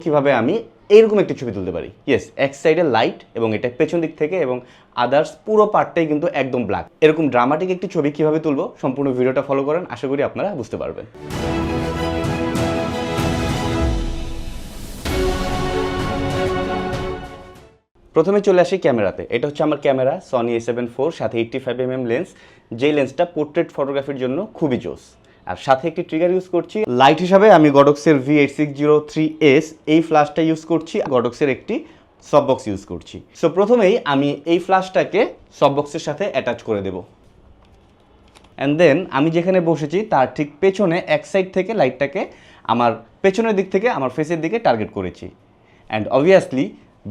কিভাবে আমি এইরকম একটি ছবি তুলতে পারি। ইয়েস, এক সাইডে লাইট এবং এটা পেছন দিক থেকে এবং আদার্স পুরো পার্টটাই কিন্তু একদম ব্ল্যাক। এরকম ড্রামাটিক একটি ছবি কিভাবে তুলবো সম্পূর্ণ ভিডিওটা ফলো করেন, আশা করি আপনারা বুঝতে পারবেন। প্রথমে চলে আসি ক্যামেরাতে। এটা হচ্ছে আমার ক্যামেরা সনি A7 IV, সাথে 85mm লেন্স, যেই লেন্সটা পোর্ট্রেট ফটোগ্রাফির জন্য খুবই জোস। আর সাথে একটি ট্রিগার ইউজ করছি। লাইট হিসাবে আমি গডক্সের V8603S এই ফ্ল্যাশটা ইউজ করছি। গডক্সের একটি সফটবক্স ইউজ করছি। সো প্রথমেই আমি এই ফ্ল্যাশটাকে সফটবক্সের সাথে অ্যাটাচ করে দেব। অ্যান্ড দেন আমি যেখানে বসেছি তার ঠিক পেছনে এক সাইড থেকে লাইটটাকে আমার পেছনের দিক থেকে আমার ফেসের দিকে টার্গেট করেছি। অ্যান্ড অবভিয়াসলি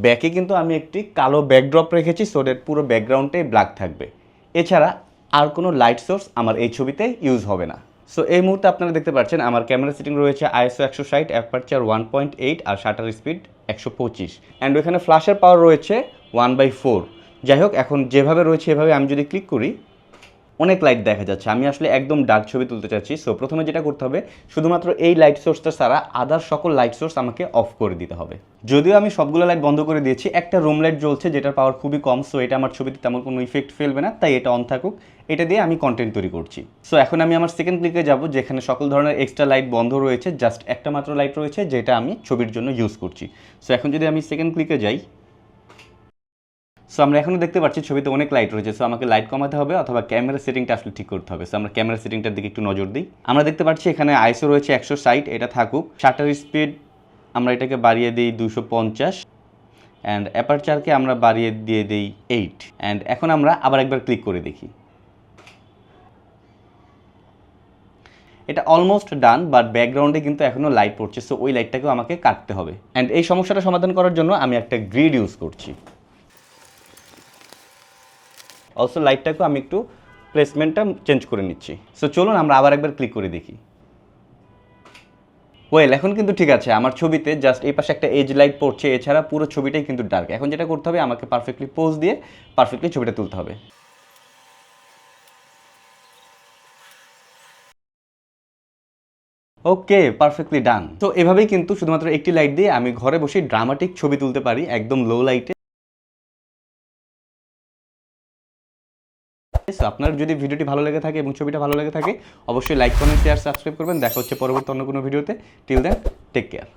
ব্যাকে কিন্তু আমি একটি কালো ব্যাকড্রপ রেখেছি, সো দ্যাট পুরো ব্যাকগ্রাউন্ডে ব্ল্যাক থাকবে। এছাড়া আর কোনো লাইট সোর্স আমার এই ছবিতে ইউজ হবে না। সো এই মুহূর্তে আপনারা দেখতে পাচ্ছেন আমার ক্যামেরা সেটিং রয়েছে ISO 160, অ্যাপারচার 1.8 আর শাটার স্পিড 125। অ্যান্ড ওইখানে ফ্ল্যাশের পাওয়ার রয়েছে 1/4। যাই হোক, এখন যেভাবে রয়েছে এভাবে আমি যদি ক্লিক করি অনেক লাইট দেখা যাচ্ছে। আমি আসলে একদম ডার্ক ছবি তুলতে চাচ্ছি। সো প্রথমে যেটা করতে হবে, শুধুমাত্র এই লাইট সোর্সটা ছাড়া আদার সকল লাইট সোর্স আমাকে অফ করে দিতে হবে। যদিও আমি সবগুলো লাইট বন্ধ করে দিয়েছি, একটা রুম লাইট জ্বলছে যেটার পাওয়ার খুবই কম, সো এটা আমার ছবিতে তেমন কোনো ইফেক্ট ফেলবে না, তাই এটা অন থাকুক। এটা দিয়ে আমি কন্টেন্ট তৈরি করছি। সো এখন আমি আমার সেকেন্ড ক্লিকে যাব, যেখানে সকল ধরনের এক্সট্রা লাইট বন্ধ রয়েছে, জাস্ট একটা মাত্র লাইট রয়েছে যেটা আমি ছবির জন্য ইউজ করছি। সো এখন যদি আমি সেকেন্ড ক্লিকে যাই, সো আমরা এখনও দেখতে পাচ্ছি ছবিতে অনেক লাইট রয়েছে। সো আমাকে লাইট কমাতে হবে অথবা ক্যামেরা সেটিংটা আসলে ঠিক করতে হবে। সো আমরা ক্যামেরা সেটিংটার দিকে একটু নজর দিই। আমরা দেখতে পাচ্ছি এখানে ISO রয়েছে 160, এটা থাকুক। শাটার স্পিড আমরা এটাকে বাড়িয়ে দিই 250, অ্যান্ড অ্যাপারচারকে আমরা বাড়িয়ে দিয়ে দিই 8। অ্যান্ড এখন আমরা আবার একবার ক্লিক করে দেখি। এটা অলমোস্ট ডান, বাট ব্যাকগ্রাউন্ডে কিন্তু এখনও লাইট পড়ছে, সো ওই লাইটটাকেও আমাকে কাটতে হবে। অ্যান্ড এই সমস্যাটা সমাধান করার জন্য আমি একটা গ্রিড ইউজ করছি। অলসো লাইটটাকেও আমি একটু প্লেসমেন্টটা চেঞ্জ করে নিচ্ছি। সো চলুন আমরা আবার একবার ক্লিক করে দেখি। ওয়েল, এখন কিন্তু ঠিক আছে। আমার ছবিতে জাস্ট এই পাশে একটা এজ লাইট পড়ছে, এছাড়া পুরো ছবিটাই কিন্তু ডার্ক। এখন যেটা করতে হবে, আমাকে পারফেক্টলি পোজ দিয়ে পারফেক্টলি ছবিটা তুলতে হবে। ওকে, পারফেক্টলি ডান। তো এভাবেই কিন্তু শুধুমাত্র একটি লাইট দিয়ে আমি ঘরে বসে ড্রামাটিক ছবি তুলতে পারি একদম লো লাইটে। আপনার যদি ভিডিওটি ভালো লেগে থাকে এবং ছবিটা ভালো লেগে থাকে, অবশ্যই লাইক, কমেন্ট, শেয়ার, সাবস্ক্রাইব করবেন। দেখা হচ্ছে পরবর্তী অন্য কোনো ভিডিওতে। Till then, take care.